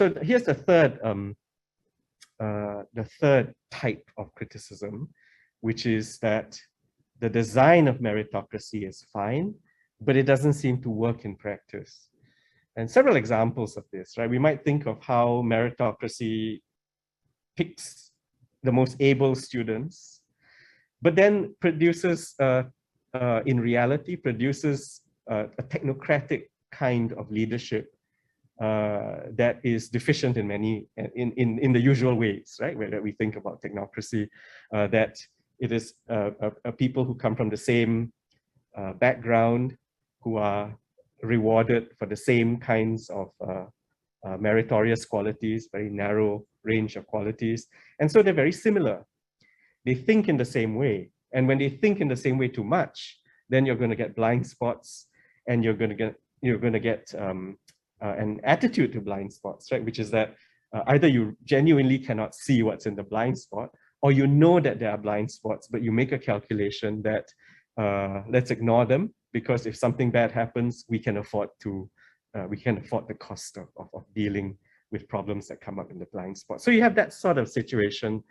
So here's the third type of criticism, which is that the design of meritocracy is fine, but it doesn't seem to work in practice. And several examples of this, right? We might think of how meritocracy picks the most able students, but then produces, in reality, produces a technocratic kind of leadership that is deficient in many, in the usual ways, right? Where we think about technocracy, that it is people who come from the same background, who are rewarded for the same kinds of meritorious qualities, very narrow range of qualities. And so they're very similar. They think in the same way. And when they think in the same way too much, then you're going to get blind spots, and you're going to get an attitude to blind spots, right? Which is that either you genuinely cannot see what's in the blind spot, or you know that there are blind spots, but you make a calculation that let's ignore them, because if something bad happens, we can afford the cost of dealing with problems that come up in the blind spot. So you have that sort of situation.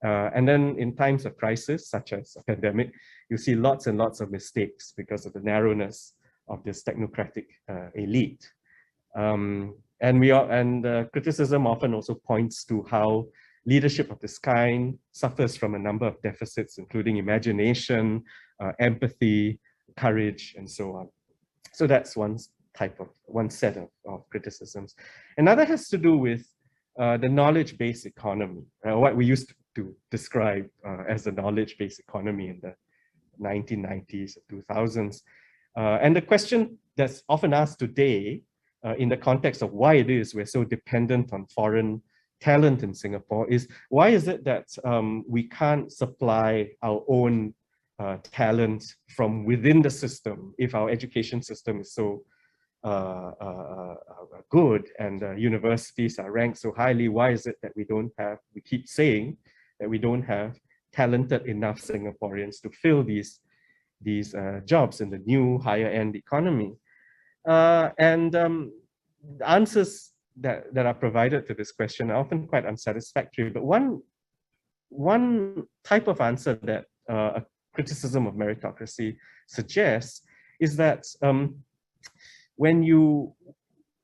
And then in times of crisis, such as a pandemic, you see lots and lots of mistakes because of the narrowness of this technocratic elite. Criticism often also points to how leadership of this kind suffers from a number of deficits, including imagination, empathy, courage, and so on. So that's one set of criticisms. Another has to do with the knowledge-based economy, what we used to describe as the knowledge-based economy in the 1990s, 2000s. And the question that's often asked today in the context of why it is we're so dependent on foreign talent in Singapore is, why is it that we can't supply our own talent from within the system if our education system is so good and universities are ranked so highly? Why is it that we keep saying that we don't have talented enough Singaporeans to fill these jobs in the new higher end economy? The answers that are provided to this question are often quite unsatisfactory. But one type of answer that a criticism of meritocracy suggests is that and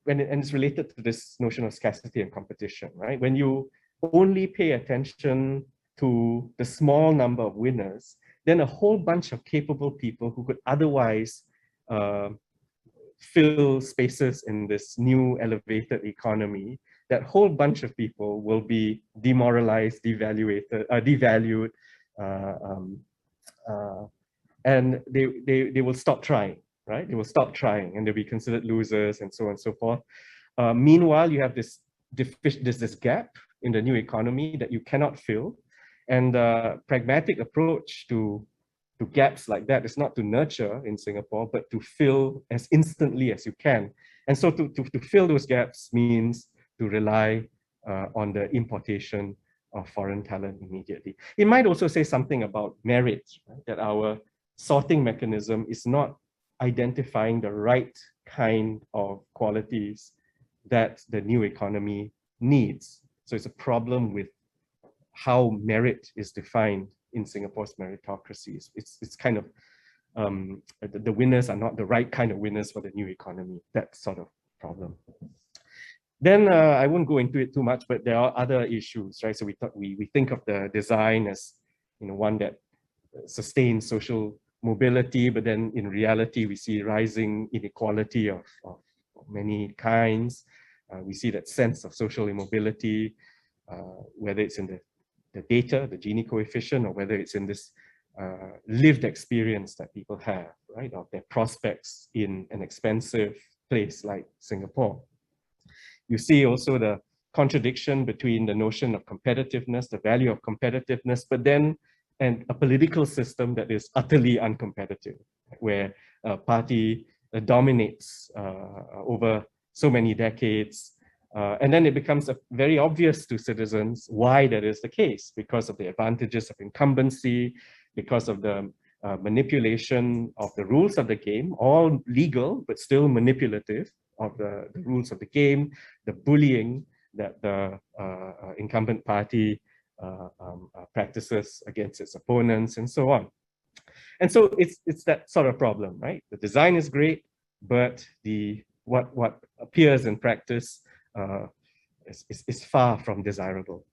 it's related to this notion of scarcity and competition, right? When you only pay attention to the small number of winners, then a whole bunch of capable people who could otherwise fill spaces in this new elevated economy, that whole bunch of people will be demoralized, devalued, and they will stop trying, right? They will stop trying, and they'll be considered losers, and so on and so forth. Meanwhile, you have this gap in the new economy that you cannot fill, and the pragmatic approach to gaps like that is not to nurture in Singapore, but to fill as instantly as you can. And so to fill those gaps means to rely on the importation of foreign talent immediately. It might also say something about merit, right? That our sorting mechanism is not identifying the right kind of qualities that the new economy needs. So it's a problem with how merit is defined in Singapore's meritocracy. It's kind of, the winners are not the right kind of winners for the new economy, that sort of problem. Then I won't go into it too much, but there are other issues, right? So we think of the design as, one that sustains social mobility, but then in reality, we see rising inequality of many kinds. We see that sense of social immobility, whether it's in the data, the Gini coefficient, or whether it's in this lived experience that people have, right, of their prospects in an expensive place like Singapore. You see also the contradiction between the notion of competitiveness, the value of competitiveness, but then a political system that is utterly uncompetitive, where a party dominates over so many decades. And then it becomes very obvious to citizens why that is the case, because of the advantages of incumbency, because of the manipulation of the rules of the game, all legal, but still manipulative of the rules of the game, the bullying that the incumbent party practices against its opponents, and so on. And so it's that sort of problem, right? The design is great, but what appears in practice is far from desirable.